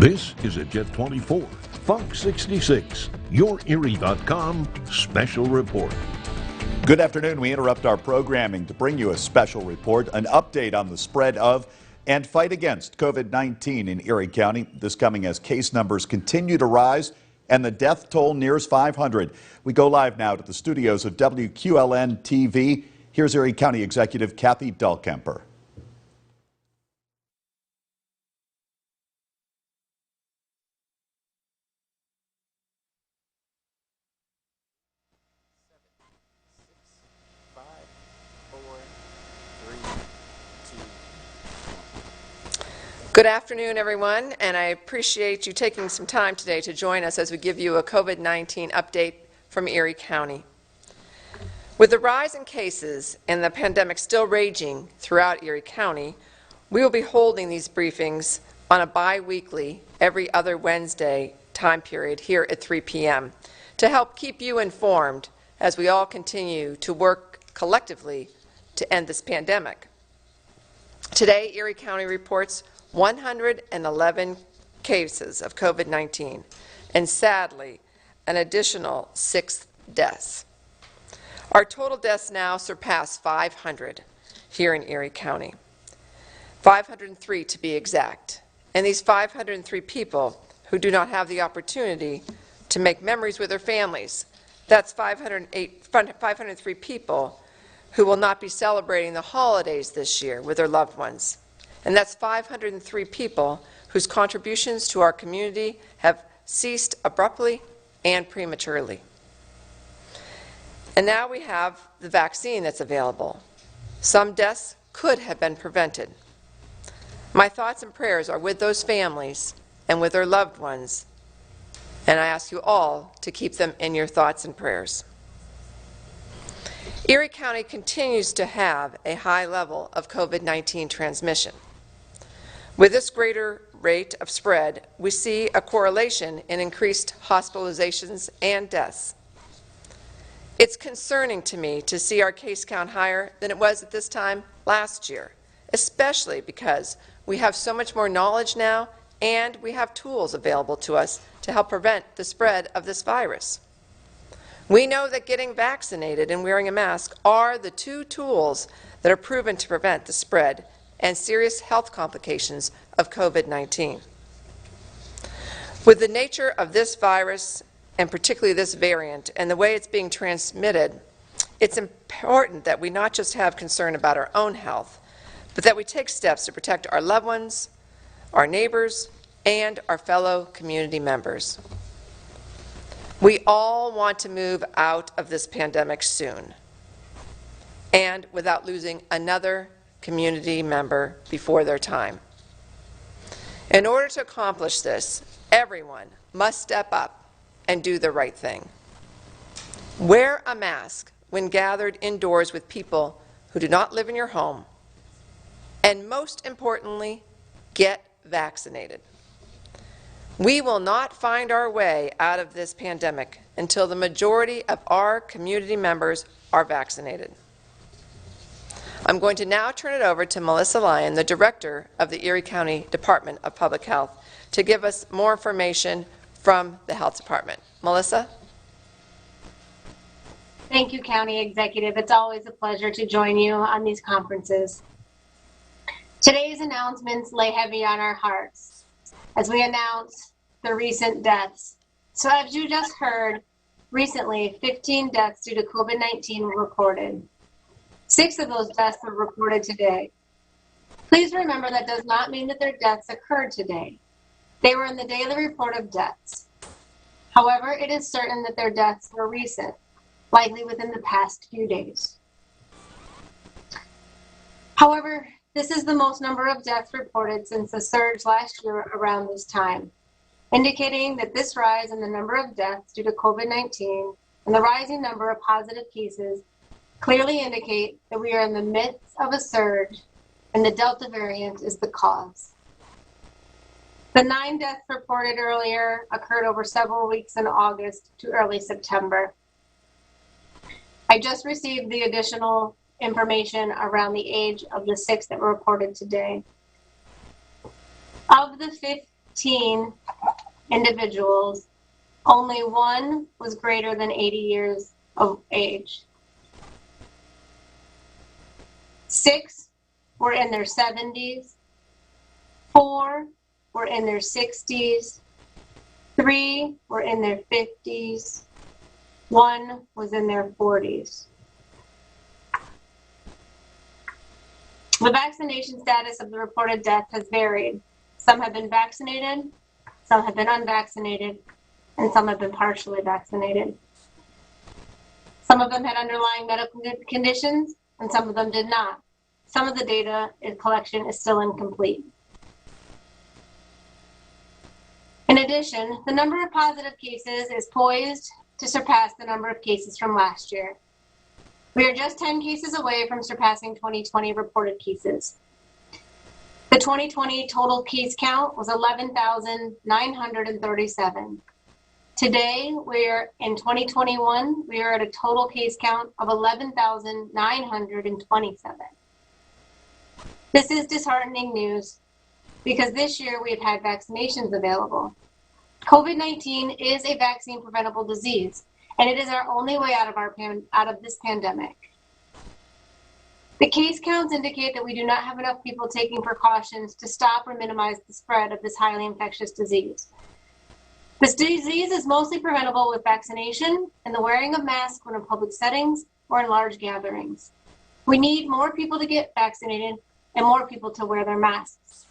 This is a Jet 24, Funk 66, your Erie.com special report. Good afternoon. We interrupt our programming to bring you a special report, an update on the spread of and fight against COVID-19 in Erie County. This coming as case numbers continue to rise and the death toll nears 500. We go live now to the studios of WQLN TV. Here's Erie County Executive Kathy Dahlkemper. Good afternoon, everyone, and I appreciate you taking some time today to join us as we give you a COVID-19 update from Erie County. With the rise in cases and the pandemic still raging throughout Erie County, we will be holding these briefings on a bi-weekly, every other Wednesday time period here at 3 p.m. to help keep you informed as we all continue to work collectively to end this pandemic. Today, Erie County reports 111 cases of COVID-19 and, sadly, an additional 6 deaths. Our total deaths now surpass 500 here in Erie County, 503 to be exact. And these 503 people who do not have the opportunity to make memories with their families, that's 503 people who will not be celebrating the holidays this year with their loved ones. And that's 503 people whose contributions to our community have ceased abruptly and prematurely. And now we have the vaccine that's available. Some deaths could have been prevented. My thoughts and prayers are with those families and with their loved ones, and I ask you all to keep them in your thoughts and prayers. Erie County continues to have a high level of COVID-19 transmission. With this greater rate of spread, we see a correlation in increased hospitalizations and deaths. It's concerning to me to see our case count higher than it was at this time last year, especially because we have so much more knowledge now and we have tools available to us to help prevent the spread of this virus. We know that getting vaccinated and wearing a mask are the two tools that are proven to prevent the spread and serious health complications of COVID-19. With the nature of this virus, and particularly this variant, and the way it's being transmitted, it's important that we not just have concern about our own health, but that we take steps to protect our loved ones, our neighbors, and our fellow community members. We all want to move out of this pandemic soon, and without losing another community member before their time. In order to accomplish this, everyone must step up and do the right thing. Wear a mask when gathered indoors with people who do not live in your home, and most importantly, get vaccinated. We will not find our way out of this pandemic until the majority of our community members are vaccinated. I'm going to now turn it over to Melissa Lyon, the Director of the Erie County Department of Public Health, to give us more information from the Health Department. Melissa? Thank you, County Executive. It's always a pleasure to join you on these conferences. Today's announcements lay heavy on our hearts as we announce the recent deaths. So as you just heard, recently 15 deaths due to COVID-19 were reported. 6 of those deaths were reported today. Please remember that does not mean that their deaths occurred today. They were in the daily report of deaths. However, it is certain that their deaths were recent, likely within the past few days. However, this is the most number of deaths reported since the surge last year around this time, indicating that this rise in the number of deaths due to COVID-19 and the rising number of positive cases clearly indicate that we are in the midst of a surge and the Delta variant is the cause. The 9 deaths reported earlier occurred over several weeks in August to early September. I just received the additional information around the age of the 6 that were reported today. Of the 13 individuals, only one was greater than 80 years of age. 6 were in their 70s, 4 were in their 60s, 3 were in their 50s, 1 was in their 40s. The vaccination status of the reported death has varied. Some have been vaccinated, some have been unvaccinated, and some have been partially vaccinated. Some of them had underlying medical conditions, and some of them did not. Some of the data collection is still incomplete. In addition, the number of positive cases is poised to surpass the number of cases from last year. We are just 10 cases away from surpassing 2020 reported cases. The 2020 total case count was 11,937. Today, in 2021, we are at a total case count of 11,927. This is disheartening news because this year we've had vaccinations available. COVID-19 is a vaccine preventable disease, and it is our only way out of this pandemic. The case counts indicate that we do not have enough people taking precautions to stop or minimize the spread of this highly infectious disease. This disease is mostly preventable with vaccination and the wearing of masks when in public settings or in large gatherings. We need more people to get vaccinated and more people to wear their masks.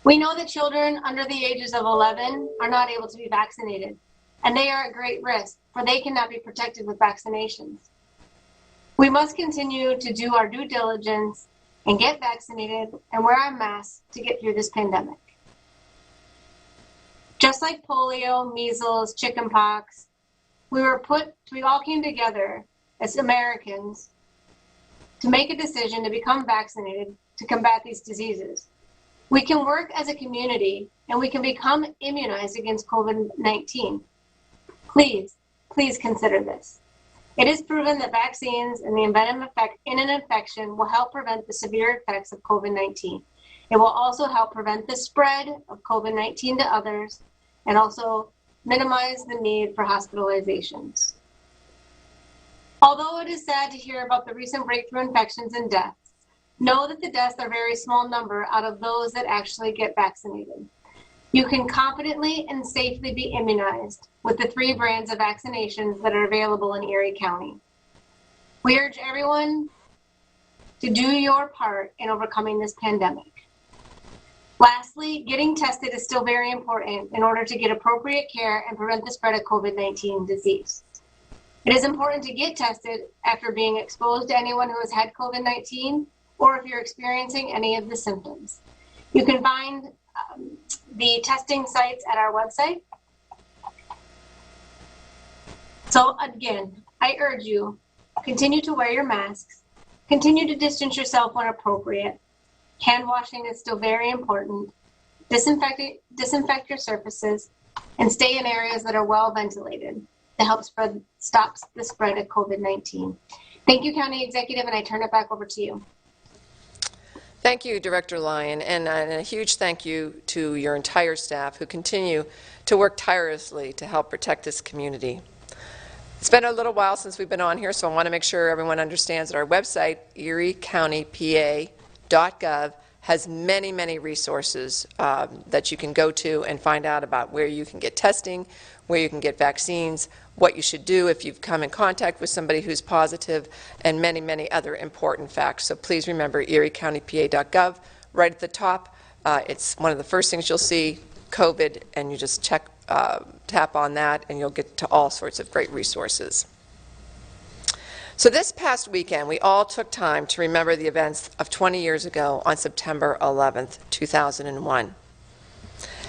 We know that children under the ages of 11 are not able to be vaccinated, and they are at great risk, for they cannot be protected with vaccinations. We must continue to do our due diligence and get vaccinated and wear our masks to get through this pandemic. Just like polio, measles, chickenpox, we all came together as Americans to make a decision to become vaccinated to combat these diseases. We can work as a community and we can become immunized against COVID-19. Please consider this. It is proven that vaccines and the event of an infection will help prevent the severe effects of COVID-19. It will also help prevent the spread of COVID-19 to others and also minimize the need for hospitalizations. Although it is sad to hear about the recent breakthrough infections and deaths, know that the deaths are a very small number out of those that actually get vaccinated. You can confidently and safely be immunized with the 3 brands of vaccinations that are available in Erie County. We urge everyone to do your part in overcoming this pandemic. Lastly, getting tested is still very important in order to get appropriate care and prevent the spread of COVID-19 disease. It is important to get tested after being exposed to anyone who has had COVID-19 or if you're experiencing any of the symptoms. You can find the testing sites at our website. So again, I urge you, continue to wear your masks, continue to distance yourself when appropriate. Hand washing is still very important. Disinfect your surfaces and stay in areas that are well ventilated to help stop the spread of COVID-19. Thank you, County Executive, and I turn it back over to you. Thank you, Director Lyon, and a huge thank you to your entire staff who continue to work tirelessly to help protect this community. It's been a little while since we've been on here, so I want to make sure everyone understands that our website, eriecountypa.gov, has many, many resources that you can go to and find out about where you can get testing, where you can get vaccines, what you should do if you've come in contact with somebody who's positive, and many, many other important facts. So please remember eriecountypa.gov. Right at the top, it's one of the first things you'll see, COVID, and you just tap on that, and you'll get to all sorts of great resources. So this past weekend, we all took time to remember the events of 20 years ago on September 11th, 2001.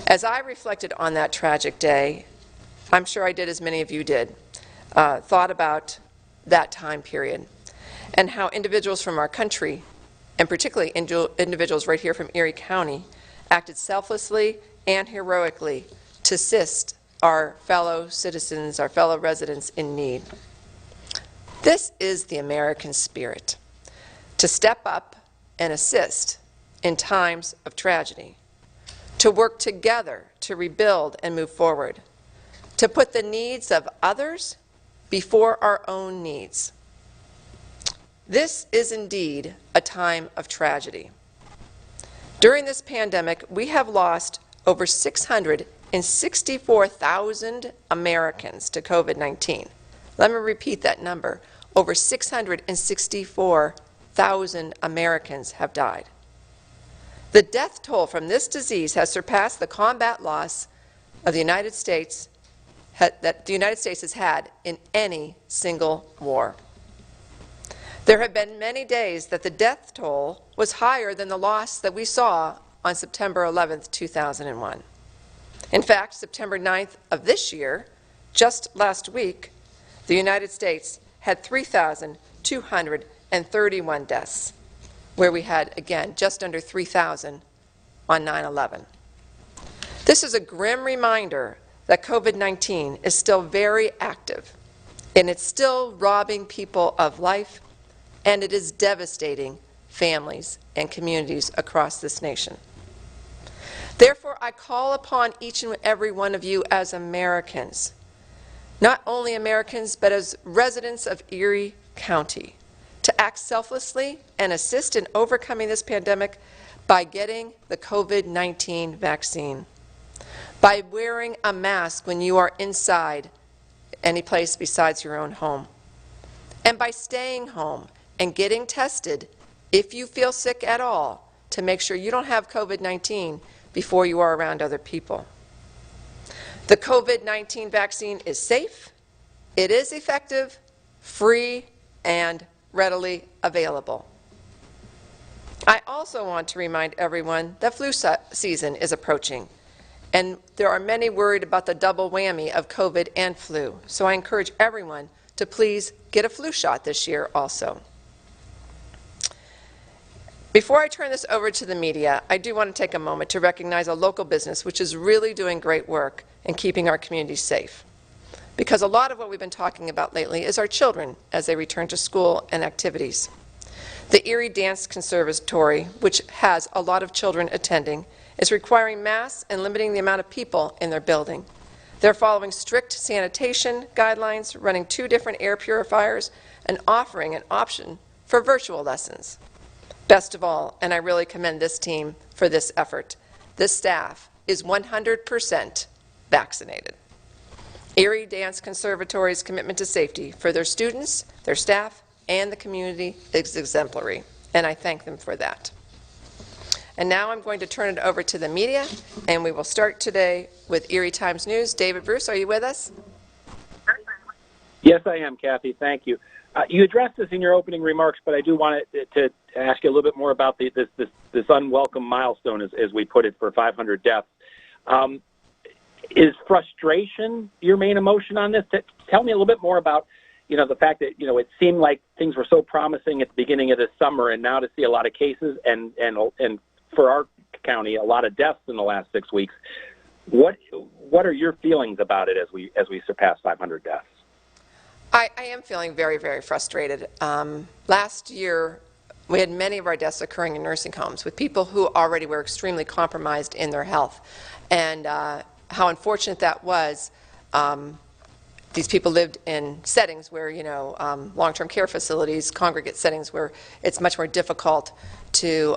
As I reflected on that tragic day, I'm sure I did as many of you did, thought about that time period and how individuals from our country, and particularly individuals right here from Erie County, acted selflessly and heroically to assist our fellow citizens, our fellow residents in need. This is the American spirit, to step up and assist in times of tragedy. to work together to rebuild and move forward, to put the needs of others before our own needs. This is indeed a time of tragedy. During this pandemic, we have lost over 664,000 Americans to COVID-19. Let me repeat that number. Over 664,000 Americans have died. The death toll from this disease has surpassed the combat loss of the United States that the United States has had in any single war. There have been many days that the death toll was higher than the loss that we saw on September 11th, 2001. In fact, September 9th of this year, just last week, the United States had 3,231 deaths, where we had, again, just under 3,000 on 9/11. This is a grim reminder that COVID-19 is still very active, and it's still robbing people of life, and it is devastating families and communities across this nation. Therefore, I call upon each and every one of you as Americans, not only Americans, but as residents of Erie County, to act selflessly and assist in overcoming this pandemic by getting the COVID-19 vaccine, by wearing a mask when you are inside any place besides your own home, and by staying home and getting tested if you feel sick at all to make sure you don't have COVID-19 before you are around other people. The COVID-19 vaccine is safe, it is effective, free, and readily available. I also want to remind everyone that flu season is approaching, and there are many worried about the double whammy of COVID and flu. So I encourage everyone to please get a flu shot this year also. Before I turn this over to the media, I do want to take a moment to recognize a local business which is really doing great work in keeping our community safe. Because a lot of what we've been talking about lately is our children as they return to school and activities. The Erie Dance Conservatory, which has a lot of children attending, is requiring masks and limiting the amount of people in their building. They're following strict sanitation guidelines, running 2 different air purifiers, and offering an option for virtual lessons. Best of all, and I really commend this team for this effort, this staff is 100% vaccinated. Erie Dance Conservatory's commitment to safety for their students, their staff, and the community is exemplary, and I thank them for that. And now I'm going to turn it over to the media, and we will start today with Erie Times News. David Bruce, are you with us? Yes, I am, Kathy. Thank you. You addressed this in your opening remarks, but I do want to ask you a little bit more about this unwelcome milestone, as we put it, for 500 deaths. Is frustration your main emotion on this? Tell me a little bit more about, the fact that, it seemed like things were so promising at the beginning of this summer, and now to see a lot of cases and for our county, a lot of deaths in the last 6 weeks. What are your feelings about it as we surpass 500 deaths? I am feeling very, very frustrated. Last year, we had many of our deaths occurring in nursing homes with people who already were extremely compromised in their health. And how unfortunate that was. These people lived in settings where, long-term care facilities, congregate settings where it's much more difficult to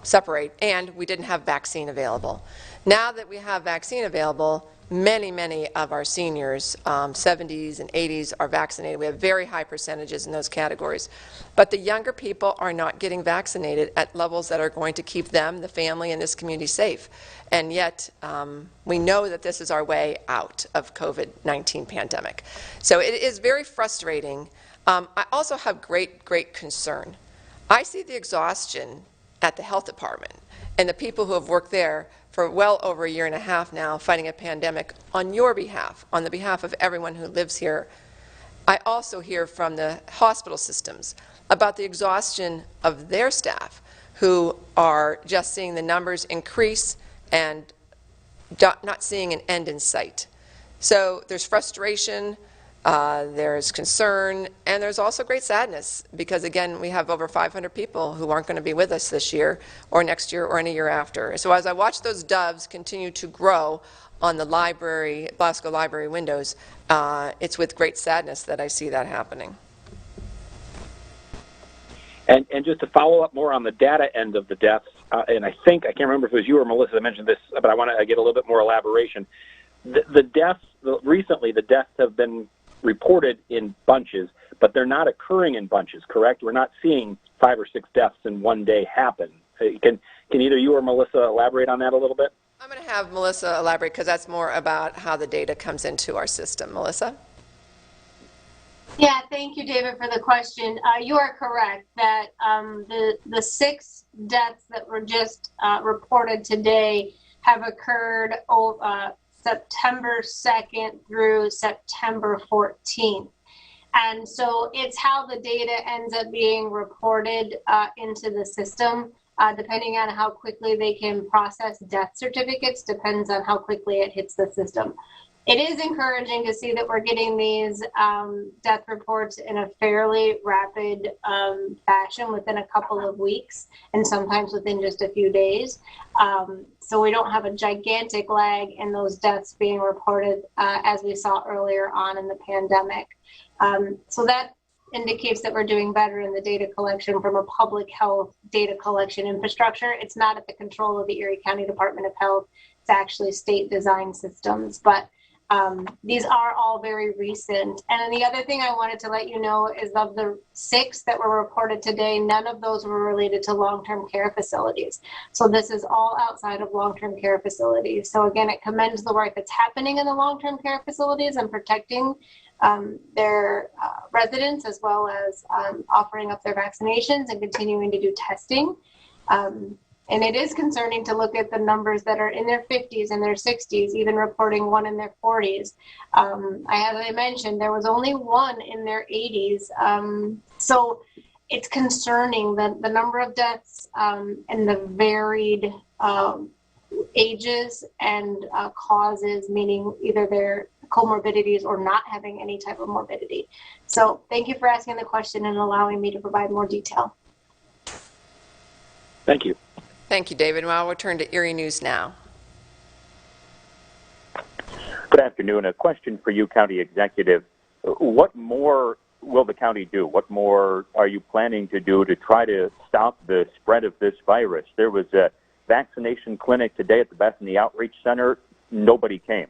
separate, and we didn't have vaccine available. Now that we have vaccine available, many of our seniors, 70s and 80s, are vaccinated. We have very high percentages in those categories. But the younger people are not getting vaccinated at levels that are going to keep them, the family, and this community safe. And yet, we know that this is our way out of COVID-19 pandemic. So it is very frustrating. I also have great concern. I see the exhaustion at the health department and the people who have worked there for well over a year and a half now fighting a pandemic on your behalf, on the behalf of everyone who lives here. I also hear from the hospital systems about the exhaustion of their staff who are just seeing the numbers increase and not seeing an end in sight. So there's frustration, There's concern, and there's also great sadness because, again, we have over 500 people who aren't going to be with us this year or next year or any year after. So as I watch those doves continue to grow on the library, Glasgow Library windows, it's with great sadness that I see that happening. And just to follow up more on the data end of the deaths, and I can't remember if it was you or Melissa that mentioned this, but I want to get a little bit more elaboration. The deaths, recently the deaths have been reported in bunches, but they're not occurring in bunches, correct? We're not seeing 5 or 6 deaths in one day happen. Can either you or Melissa elaborate on that a little bit? I'm going to have Melissa elaborate because that's more about how the data comes into our system. Melissa? Yeah, thank you, David, for the question. You are correct that the 6 deaths that were just reported today have occurred September 2nd through September 14th. And so it's how the data ends up being reported into the system. Depending on how quickly they can process death certificates, depends on how quickly it hits the system. It is encouraging to see that we're getting these death reports in a fairly rapid fashion within a couple of weeks and sometimes within just a few days. So we don't have a gigantic lag in those deaths being reported as we saw earlier on in the pandemic. So that indicates that we're doing better in the data collection from a public health data collection infrastructure. It's not at the control of the Erie County Department of Health. It's actually state design systems. But these are all very recent. And then the other thing I wanted to let you know is of the 6 that were reported today, none of those were related to long-term care facilities. So this is all outside of long-term care facilities. So again, it commends the work that's happening in the long-term care facilities and protecting their residents, as well as offering up their vaccinations and continuing to do testing. And it is concerning to look at the numbers that are in their 50s and their 60s, even reporting 1 in their 40s. As I mentioned, there was only 1 in their 80s. So it's concerning that the number of deaths and the varied ages and causes, meaning either their comorbidities or not having any type of morbidity. So thank you for asking the question and allowing me to provide more detail. Thank you. Thank you, David. Well, we'll turn to Erie News now. Good afternoon. A question for you, County Executive. What more will the county do? What more are you planning to do to try to stop the spread of this virus? There was a vaccination clinic today at the Bethany Outreach Center. Nobody came.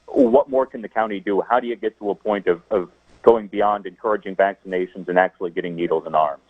What more can the county do? How do you get to a point of going beyond encouraging vaccinations and actually getting needles in arms?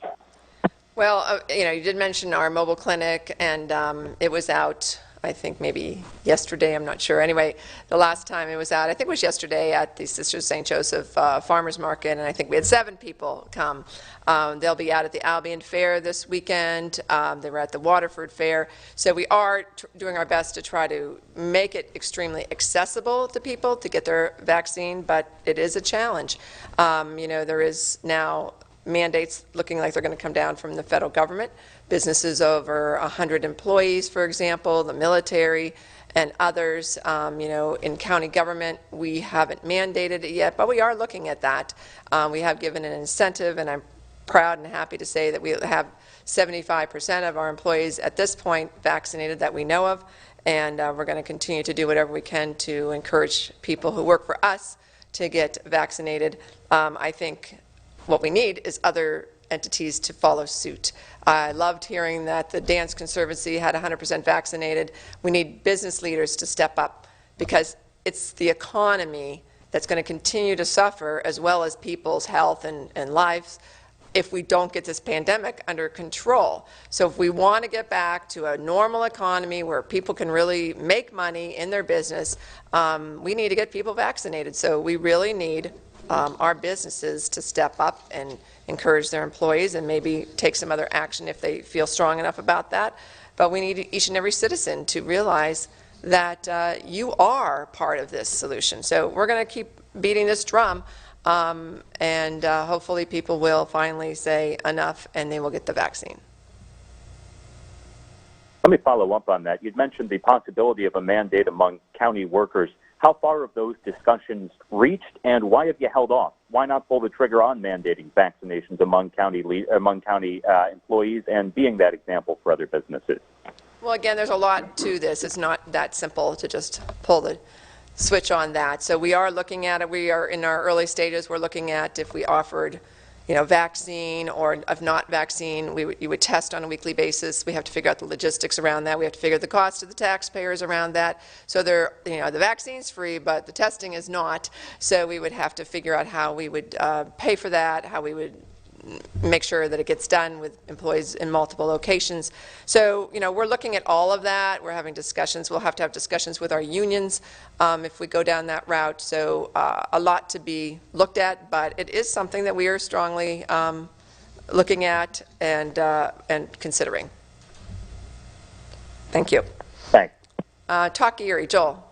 Well, you did mention our mobile clinic, and it was out, I think maybe yesterday, I'm not sure. Anyway, the last time it was out, I think it was yesterday at the Sisters St. Joseph Farmers Market, and I think we had 7 people come. They'll be out at the Albion Fair this weekend. They were at the Waterford Fair. So we are doing our best to try to make it extremely accessible to people to get their vaccine, but it is a challenge. There is now mandates looking like they're going to come down from the federal government. Businesses over 100 employees, for example, the military and others. In county government, we haven't mandated it yet, but we are looking at that. We have given an incentive, and I'm proud and happy to say that we have 75% of our employees at this point vaccinated that we know of, and we're going to continue to do whatever we can to encourage people who work for us to get vaccinated. I think what we need is other entities to follow suit. I loved hearing that the Dance Conservancy had 100% vaccinated. We need business leaders to step up because it's the economy that's going to continue to suffer, as well as people's health and lives, if we don't get this pandemic under control. So if we want to get back to a normal economy where people can really make money in their business, we need to get people vaccinated. So we really need our businesses to step up and encourage their employees and maybe take some other action if they feel strong enough about that. But we need each and every citizen to realize that you are part of this solution. So we're going to keep beating this drum, and hopefully people will finally say enough and they will get the vaccine. Let me follow up on that. You'd mentioned the possibility of a mandate among county workers. How far have those discussions reached, and why have you held off? Why not pull the trigger on mandating vaccinations among county employees and being that example for other businesses? Well, again, there's a lot to this. It's not that simple to just pull the switch on that. So we are looking at it. We are in our early stages. We're looking at if we offered, vaccine, or if not vaccine, you would test on a weekly basis. We have to figure out the logistics around that. We have to figure the cost to the taxpayers around that. So the vaccine's free, but the testing is not. So we would have to figure out how we would pay for that, how we would make sure that it gets done with employees in multiple locations. So, we're looking at all of that. We're having discussions. We'll have to have discussions with our unions if we go down that route. So a lot to be looked at, but it is something that we are strongly looking at and considering. Thank you. Thanks. Talk Erie. Joel.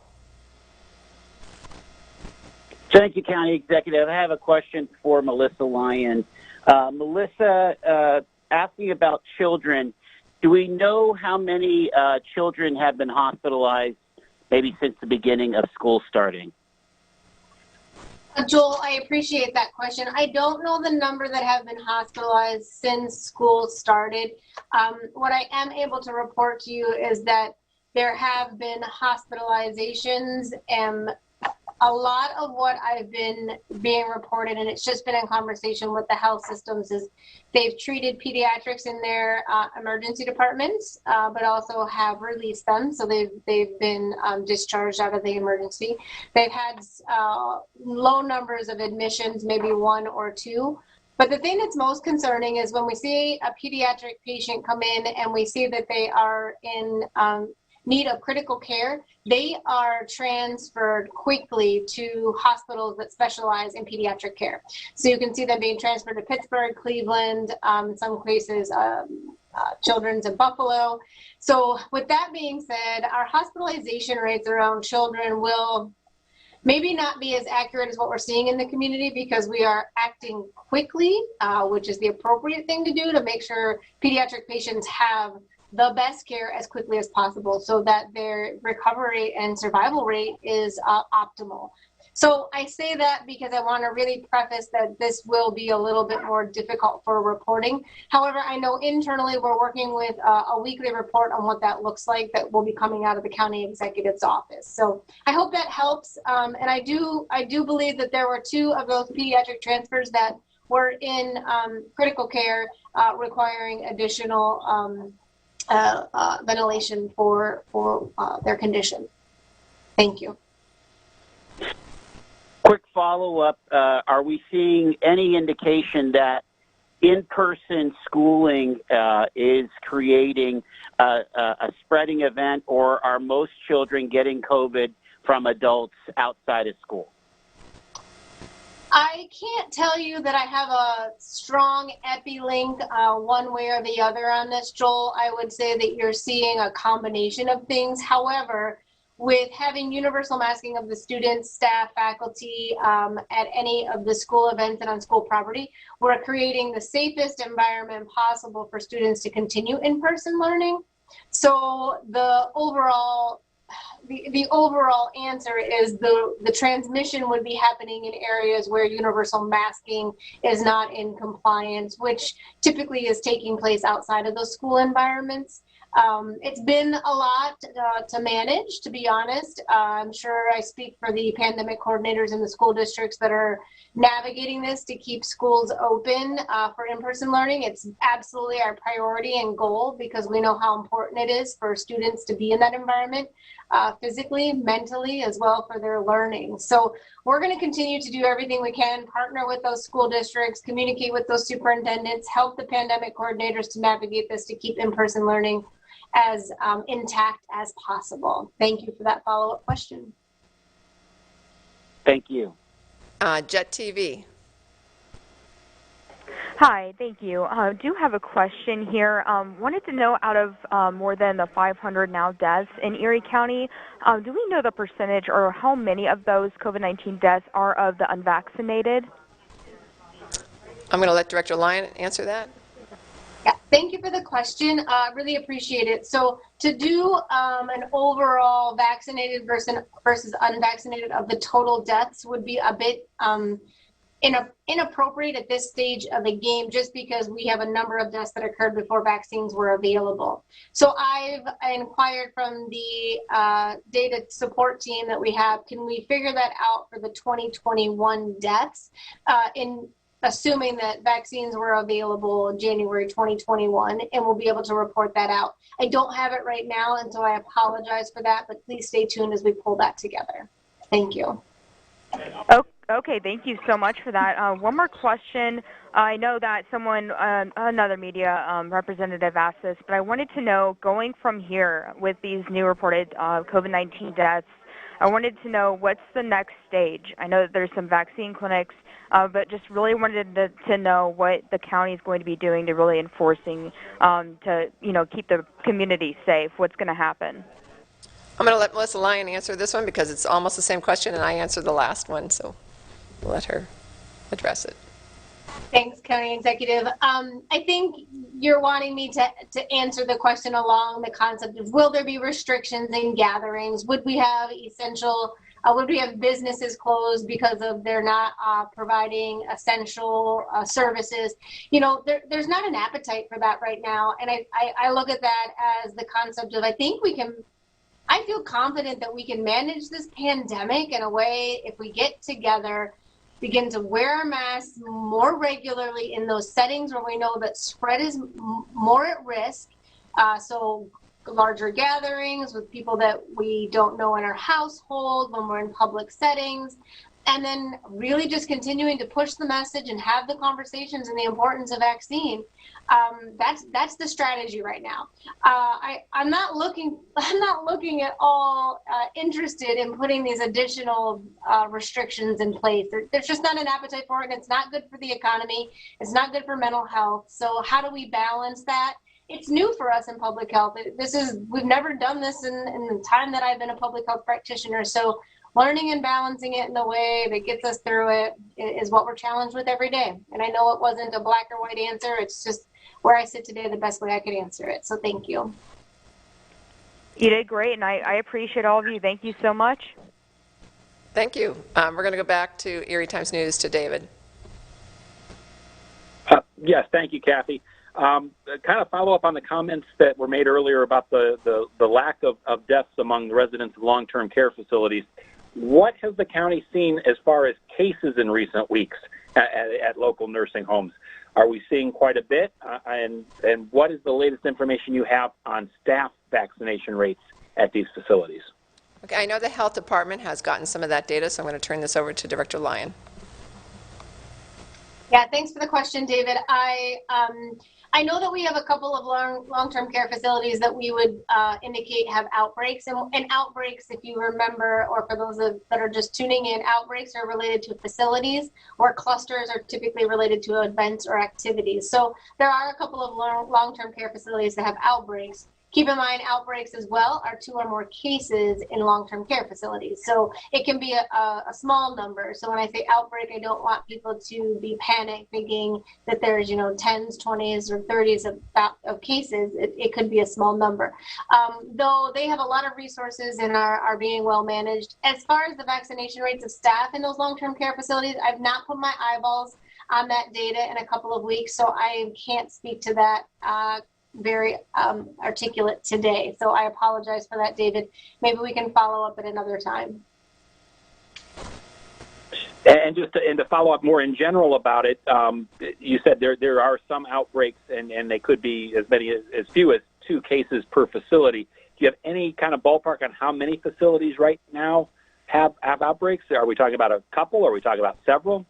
Thank you, County Executive. I have a question for Melissa Lyon. Melissa, asking about children, do we know how many children have been hospitalized maybe since the beginning of school starting? Joel, I appreciate that question. I don't know the number that have been hospitalized since school started. What I am able to report to you is that there have been hospitalizations, and a lot of what I've been being reported, and it's just been in conversation with the health systems, is they've treated pediatrics in their emergency departments, but also have released them. So they've been discharged out of the emergency. They've had low numbers of admissions, maybe 1 or 2. But the thing that's most concerning is when we see a pediatric patient come in and we see that they are in need of critical care, they are transferred quickly to hospitals that specialize in pediatric care. So you can see them being transferred to Pittsburgh, Cleveland, in some cases, Children's in Buffalo. So with that being said, our hospitalization rates around children will maybe not be as accurate as what we're seeing in the community, because we are acting quickly, which is the appropriate thing to do to make sure pediatric patients have the best care as quickly as possible so that their recovery and survival rate is optimal. So I say that because I want to really preface that this will be a little bit more difficult for reporting. However, I know internally we're working with a weekly report on what that looks like that will be coming out of the county executive's office. So I hope that helps. And I do believe that there were 2 of those pediatric transfers that were in critical care requiring additional ventilation for their condition. Thank you. Quick follow-up, are we seeing any indication that in-person schooling is creating a spreading event, or are most children getting COVID from adults outside of school? I can't tell you that I have a strong epi-link one way or the other on this, Joel. I would say that you're seeing a combination of things. However, with having universal masking of the students, staff, faculty at any of the school events and on school property, we're creating the safest environment possible for students to continue in-person learning. So the overall answer is the transmission would be happening in areas where universal masking is not in compliance, which typically is taking place outside of those school environments. It's been a lot to manage, to be honest. I'm sure I speak for the pandemic coordinators in the school districts that are navigating this to keep schools open for in-person learning. It's absolutely our priority and goal, because we know how important it is for students to be in that environment, physically, mentally, as well for their learning. So we're going to continue to do everything we can, partner with those school districts, communicate with those superintendents, help the pandemic coordinators to navigate this to keep in-person learning as intact as possible. Thank you for that follow-up question. Thank you. Jet TV. Hi, thank you. Do have a question here. Wanted to know, out of more than the 500 now deaths in Erie County, do we know the percentage or how many of those COVID-19 deaths are of the unvaccinated? I'm going to let Director Lyon answer that. Yeah, thank you for the question. Really appreciate it. So to do an overall vaccinated versus unvaccinated of the total deaths would be a bit inappropriate at this stage of the game, just because we have a number of deaths that occurred before vaccines were available. So I've inquired from the data support team that we have, can we figure that out for the 2021 deaths in assuming that vaccines were available in January 2021, and we'll be able to report that out. I don't have it right now, and so I apologize for that, but please stay tuned as we pull that together. Thank you. Okay, thank you so much for that. One more question. I know that another media representative asked this, but I wanted to know, going from here with these new reported COVID-19 deaths, I wanted to know what's the next stage. I know that there's some vaccine clinics, but just really wanted to know what the county is going to be doing to really enforcing to keep the community safe. What's going to happen? I'm going to let Melissa Lyon answer this one because it's almost the same question, and I answered the last one, so we'll let her address it. Thanks, County Executive. I think you're wanting me to answer the question along the concept of, will there be restrictions in gatherings? Would we have would we have businesses closed because of they're not providing essential services? There's not an appetite for that right now. And I look at that as the concept of, I feel confident that we can manage this pandemic in a way, if we get together, begin to wear our masks more regularly in those settings where we know that spread is more at risk. So larger gatherings with people that we don't know in our household, when we're in public settings, and then really just continuing to push the message and have the conversations and the importance of vaccine. That's the strategy right now. I'm not looking at all interested in putting these additional restrictions in place. There's just not an appetite for it, and it's not good for the economy. It's not good for mental health. So how do we balance that? It's new for us in public health. We've never done this in the time that I've been a public health practitioner. So learning and balancing it in a way that gets us through it is what we're challenged with every day. And I know it wasn't a black or white answer. It's just where I sit today, the best way I could answer it. So thank you. You did great, and I appreciate all of you. Thank you so much. Thank you. We're going to go back to Erie Times News to David. Yes, thank you, Kathy. Kind of follow up on the comments that were made earlier about the lack of deaths among the residents of long-term care facilities. What has the county seen as far as cases in recent weeks at local nursing homes? Are we seeing quite a bit? And what is the latest information you have on staff vaccination rates at these facilities? Okay, I know the health department has gotten some of that data, so I'm going to turn this over to Director Lyon. Yeah, thanks for the question, David. I know that we have a couple of long-term care facilities that we would indicate have outbreaks. And outbreaks, if you remember, or for those that are just tuning in, outbreaks are related to facilities, where clusters are typically related to events or activities. So there are a couple of long-term care facilities that have outbreaks. Keep in mind, outbreaks as well are 2 or more cases in long-term care facilities. So it can be a small number. So when I say outbreak, I don't want people to be panicked thinking that there's, 10s, 20s, or 30s of cases. It could be a small number. Though they have a lot of resources and are being well managed. As far as the vaccination rates of staff in those long-term care facilities, I've not put my eyeballs on that data in a couple of weeks, so I can't speak to that very articulate today. So I apologize for that, David. Maybe we can follow up at another time. And just to follow up more in general about it, you said there are some outbreaks, and they could be as few as 2 cases per facility. Do you have any kind of ballpark on how many facilities right now have outbreaks? Are we talking about a couple? Are we talking about several?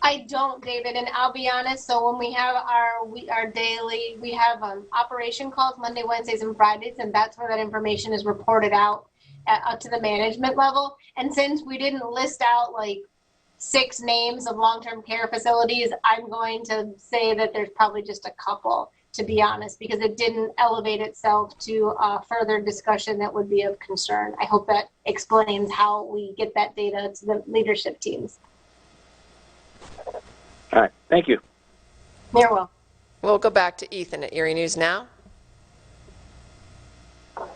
I don't, David, and I'll be honest. So when we have our daily, we have operation calls Monday, Wednesdays, and Fridays, and that's where that information is reported out to the management level. And since we didn't list out like 6 names of long-term care facilities, I'm going to say that there's probably just a couple, to be honest, because it didn't elevate itself to further discussion that would be of concern. I hope that explains how we get that data to the leadership teams. All right. Thank you. You're welcome. We'll go back to Ethan at Erie News Now.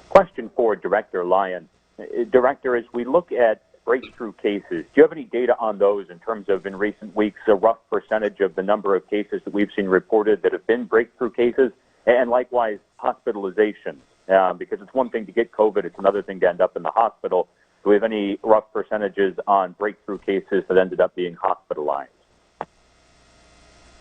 Question for Director Lyon. Director, as we look at breakthrough cases, do you have any data on those in terms of, in recent weeks, a rough percentage of the number of cases that we've seen reported that have been breakthrough cases, and likewise hospitalizations? Because it's one thing to get COVID, it's another thing to end up in the hospital. Do we have any rough percentages on breakthrough cases that ended up being hospitalized?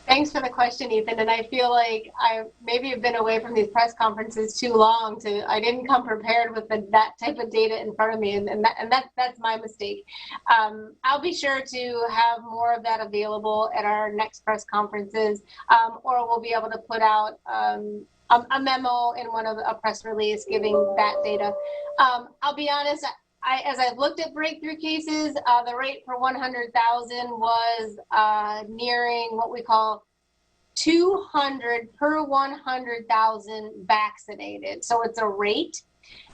Thanks for the question, Ethan. And I feel like I maybe have been away from these press conferences too long. I didn't come prepared with that type of data in front of me, and that's my mistake. I'll be sure to have more of that available at our next press conferences, or we'll be able to put out a memo in a press release giving that data. I'll be honest. As I've looked at breakthrough cases, the rate per 100,000 was nearing what we call 200 per 100,000 vaccinated. So it's a rate.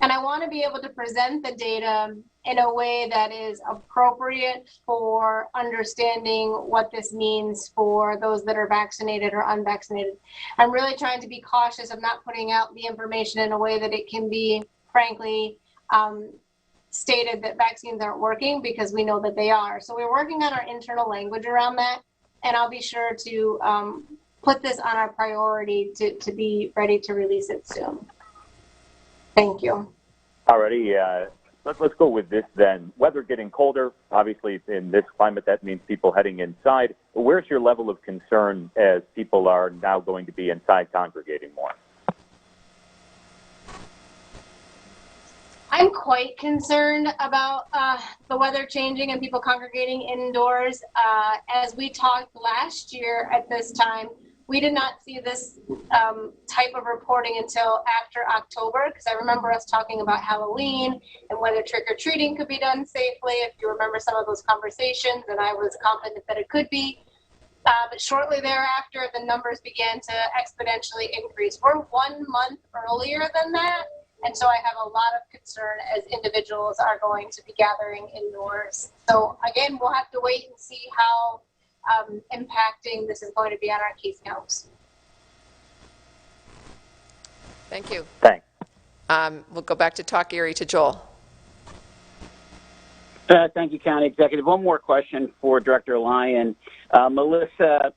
And I want to be able to present the data in a way that is appropriate for understanding what this means for those that are vaccinated or unvaccinated. I'm really trying to be cautious of not putting out the information in a way that it can be, frankly, stated that vaccines aren't working, because we know that they are. So we're working on our internal language around that, and I'll be sure to put this on our priority to be ready to release it soon. Thank you. Alrighty, let's go with this then. Weather getting colder, obviously in this climate that means people heading inside. Where's your level of concern as people are now going to be inside congregating more? I'm quite concerned about the weather changing and people congregating indoors. As we talked last year at this time, we did not see this type of reporting until after October, because I remember us talking about Halloween and whether trick-or-treating could be done safely, if you remember some of those conversations, and I was confident that it could be. But shortly thereafter, the numbers began to exponentially increase. We're 1 month earlier than that. And so I have a lot of concern as individuals are going to be gathering indoors. So again, we'll have to wait and see how impacting this is going to be on our case counts. Thank you. Thanks. We'll go back to Talk Erie to Joel. Thank you, County Executive. One more question for Director Lyon. Melissa,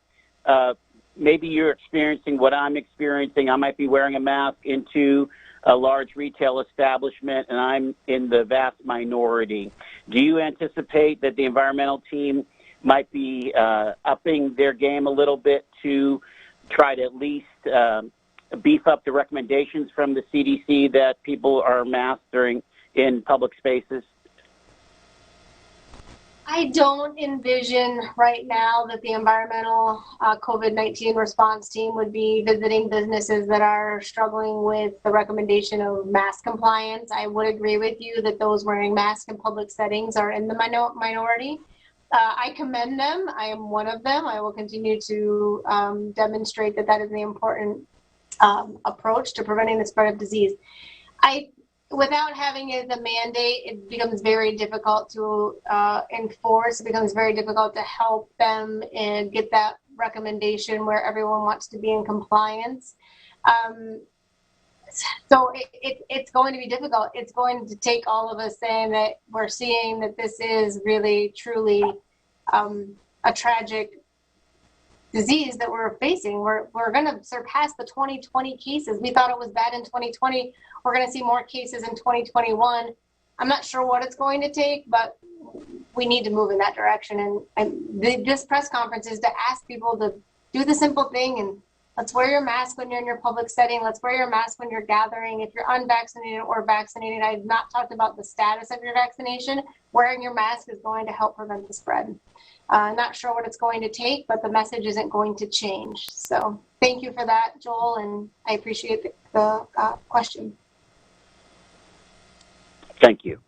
maybe you're experiencing what I'm experiencing. I might be wearing a mask into a large retail establishment, and I'm in the vast minority. Do you anticipate that the environmental team might be upping their game a little bit to try to at least beef up the recommendations from the CDC that people are masked in public spaces? I don't envision right now that the environmental COVID-19 response team would be visiting businesses that are struggling with the recommendation of mask compliance. I would agree with you that those wearing masks in public settings are in the minority. I commend them. I am one of them. I will continue to demonstrate that is the important approach to preventing the spread of disease. Without having it as a mandate, it becomes very difficult to enforce. It becomes very difficult to help them and get that recommendation where everyone wants to be in compliance. So it's going to be difficult. It's going to take all of us saying that we're seeing that this is really, truly a tragic disease that we're facing. We're going to surpass the 2020 cases. We thought it was bad in 2020. We're going to see more cases in 2021. I'm not sure what it's going to take, but we need to move in that direction. And this press conference is to ask people to do the simple thing, and let's wear your mask when you're in your public setting. Let's wear your mask when you're gathering. If you're unvaccinated or vaccinated, I have not talked about the status of your vaccination. Wearing your mask is going to help prevent the spread. Not sure what it's going to take, but the message isn't going to change. So thank you for that, Joel, and I appreciate the question. Thank you.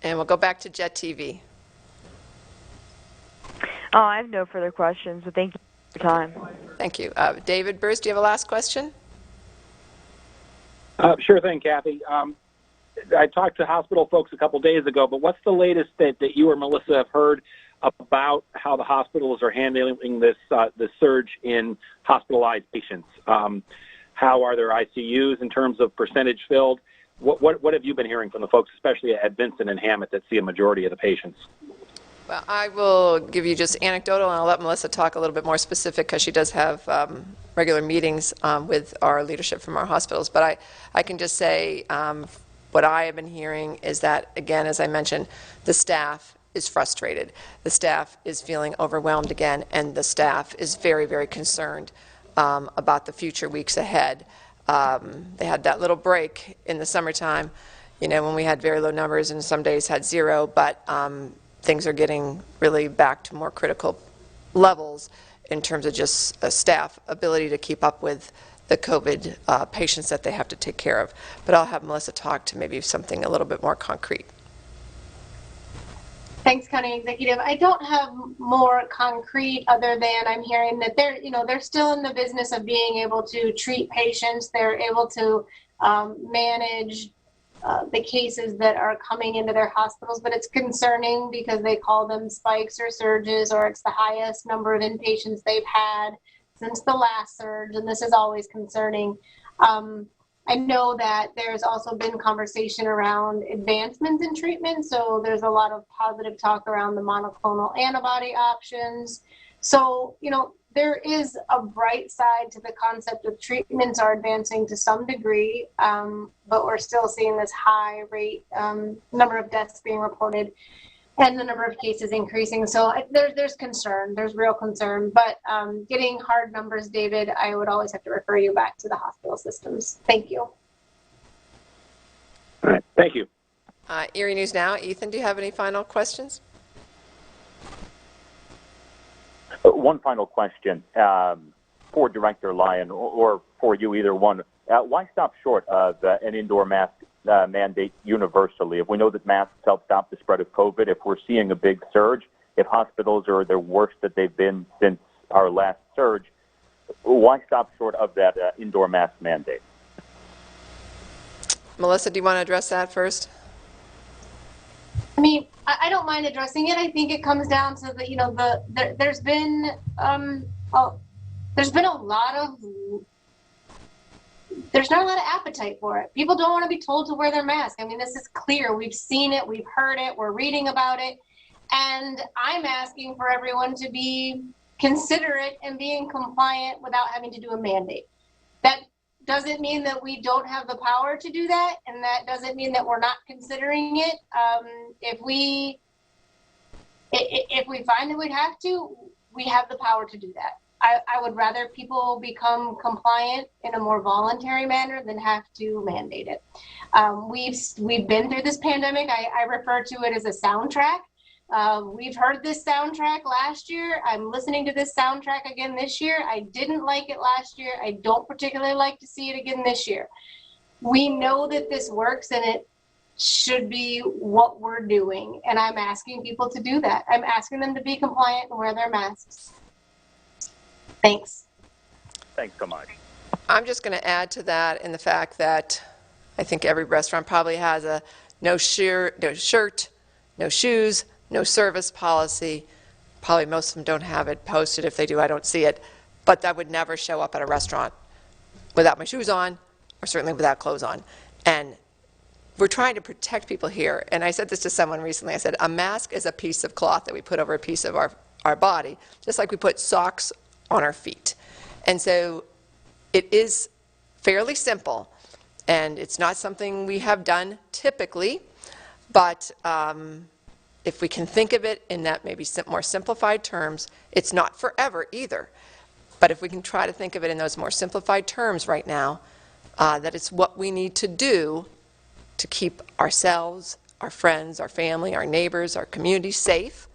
And we'll go back to Jet TV. Oh, I have no further questions, so thank you for your time. Thank you. David Bruce, do you have a last question? Sure thing, Kathy. I talked to hospital folks a couple days ago, but what's the latest that you or Melissa have heard about how the hospitals are handling this surge in hospitalized patients? How are their ICUs in terms of percentage filled? What have you been hearing from the folks, especially at Vincent and Hammett, that see a majority of the patients? Well, I will give you just anecdotal, and I'll let Melissa talk a little bit more specific because she does have regular meetings with our leadership from our hospitals. But I can just say what I have been hearing is that, again, as I mentioned, the staff is frustrated. The staff is feeling overwhelmed again, and the staff is very, very concerned about the future weeks ahead. They had that little break in the summertime, when we had very low numbers and some days had zero, but things are getting really back to more critical levels in terms of just staff ability to keep up with the COVID patients that they have to take care of. But I'll have Melissa talk to maybe something a little bit more concrete. Thanks, County Executive. I don't have more concrete other than I'm hearing that they're still in the business of being able to treat patients. They're able to manage the cases that are coming into their hospitals, but it's concerning because they call them spikes or surges, or it's the highest number of inpatients they've had since the last surge, and this is always concerning. I know that there's also been conversation around advancements in treatment, so there's a lot of positive talk around the monoclonal antibody options. So, there is a bright side to the concept of treatments are advancing to some degree, but we're still seeing this high rate number of deaths being reported and the number of cases increasing. So there's concern, there's real concern, but getting hard numbers, David, I would always have to refer you back to the hospital systems. Thank you. All right, thank you. Erie News Now, Ethan, do you have any final questions? One final question for Director Lyon or for you, either one. Why stop short of an indoor mask mandate universally? If we know that masks help stop the spread of COVID, if we're seeing a big surge, if hospitals are the worst that they've been since our last surge, why stop short of that indoor mask mandate? Melissa, do you want to address that first? I mean, I don't mind addressing it. I think it comes down to there's been there's not a lot of appetite for it. People don't want to be told to wear their mask. I mean, this is clear. We've seen it. We've heard it. We're reading about it. And I'm asking for everyone to be considerate and being compliant without having to do a mandate. That doesn't mean that we don't have the power to do that, and that doesn't mean that we're not considering it. If we find that we'd have to, we have the power to do that. I would rather people become compliant in a more voluntary manner than have to mandate it. We've been through this pandemic. I refer to it as a soundtrack. We've heard this soundtrack last year. I'm listening to this soundtrack again this year. I didn't like it last year. I don't particularly like to see it again this year. We know that this works, and it should be what we're doing. And I'm asking people to do that. I'm asking them to be compliant and wear their masks. Thanks. Thanks so much. I'm just going to add to that in the fact that I think every restaurant probably has a no shirt, no shoes, no service policy. Probably most of them don't have it posted. If they do, I don't see it. But that would never show up at a restaurant without my shoes on, or certainly without clothes on. And we're trying to protect people here. And I said this to someone recently. I said, a mask is a piece of cloth that we put over a piece of our body, just like we put socks on our feet. And so it is fairly simple, and it's not something we have done typically, but if we can think of it in that maybe more simplified terms, it's not forever either. But if we can try to think of it in those more simplified terms right now, that it's what we need to do to keep ourselves, our friends, our family, our neighbors, our community safe.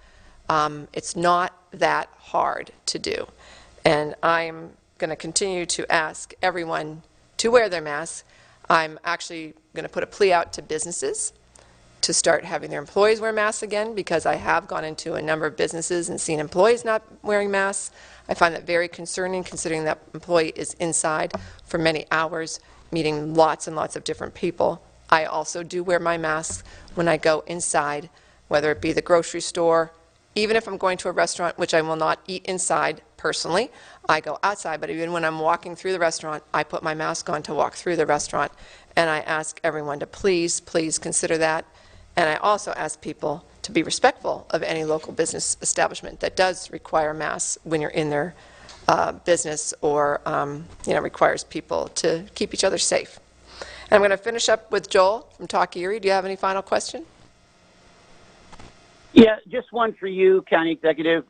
It's not that hard to do. And I'm going to continue to ask everyone to wear their masks. I'm actually going to put a plea out to businesses to start having their employees wear masks again, because I have gone into a number of businesses and seen employees not wearing masks. I find that very concerning, considering that employee is inside for many hours, meeting lots and lots of different people. I also do wear my mask when I go inside, whether it be the grocery store, even if I'm going to a restaurant, which I will not eat inside personally. I go outside, but even when I'm walking through the restaurant, I put my mask on to walk through the restaurant. And I ask everyone to please, please consider that. And I also ask people to be respectful of any local business establishment that does require masks when you're in their business or requires people to keep each other safe. And I'm going to finish up with Joel from Talk Erie. Do you have any final question? Yeah, just one for you, County Executive.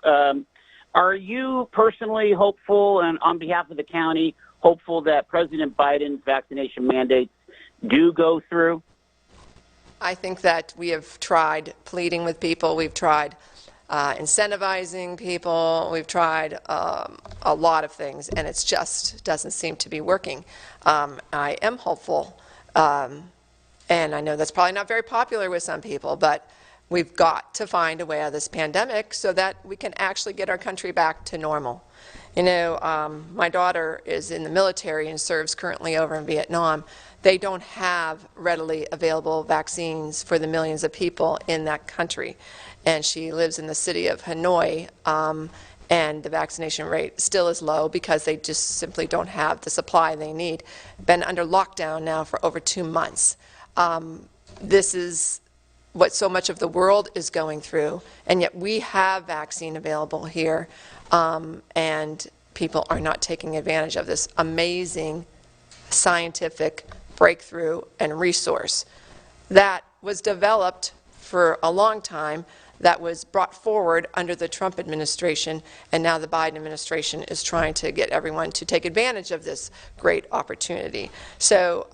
Are you personally hopeful, and on behalf of the county, hopeful that President Biden's vaccination mandates do go through? I think that we have tried pleading with people. We've tried incentivizing people. We've tried a lot of things, and it just doesn't seem to be working. I am hopeful, and I know that's probably not very popular with some people, but we've got to find a way out of this pandemic so that we can actually get our country back to normal. You know, my daughter is in the military and serves currently over in Vietnam. They don't have readily available vaccines for the millions of people in that country. And she lives in the city of Hanoi, and the vaccination rate still is low because they just simply don't have the supply they need. Been under lockdown now for over 2 months. This is what so much of the world is going through, and yet we have vaccine available here, and people are not taking advantage of this amazing scientific breakthrough and resource that was developed for a long time, that was brought forward under the Trump administration, and now the Biden administration is trying to get everyone to take advantage of this great opportunity. So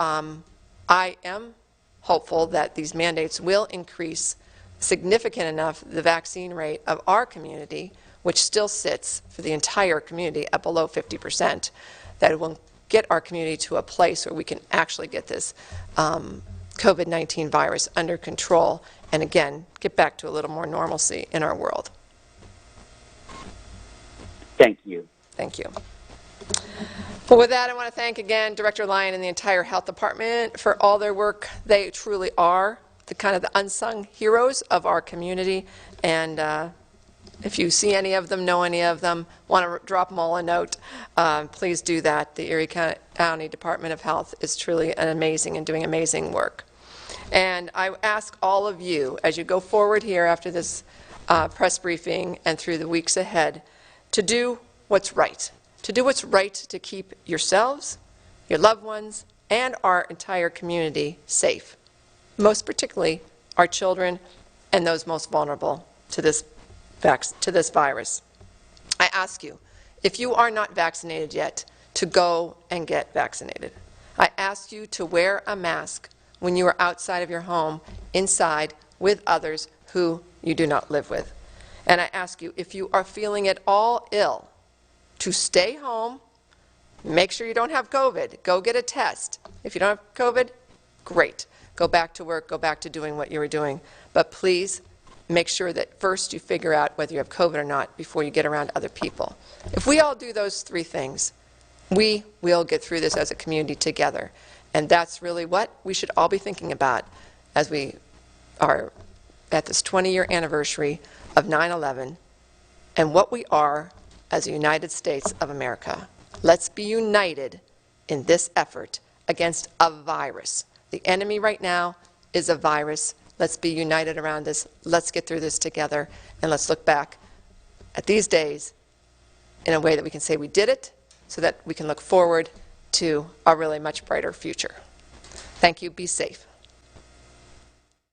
I am hopeful that these mandates will increase significant enough the vaccine rate of our community, which still sits for the entire community at below 50%, that it will get our community to a place where we can actually get this COVID-19 virus under control and, again, get back to a little more normalcy in our world. Thank you. Thank you. Well, with that, I want to thank again Director Lyon and the entire Health Department for all their work. They truly are the unsung heroes of our community, and if you see any of them, know any of them, want to drop them all a note, please do that. The Erie County Department of Health is truly amazing and doing amazing work. And I ask all of you, as you go forward here after this press briefing and through the weeks ahead, to do what's right. To do what's right to keep yourselves, your loved ones, and our entire community safe. Most particularly our children and those most vulnerable to this virus. I ask you, if you are not vaccinated yet, to go and get vaccinated. I ask you to wear a mask when you are outside of your home, inside, with others who you do not live with. And I ask you, if you are feeling at all ill, to stay home, make sure you don't have COVID, go get a test. If you don't have COVID, great. Go back to work, go back to doing what you were doing. But please make sure that first you figure out whether you have COVID or not before you get around other people. If we all do those 3 things, we will get through this as a community together. And that's really what we should all be thinking about as we are at this 20-year anniversary of 9/11 and what we are as a United States of America. Let's be united in this effort against a virus. The enemy right now is a virus. Let's be united around this. Let's get through this together, and let's look back at these days in a way that we can say we did it, so that we can look forward to a really much brighter future. Thank you. Be safe.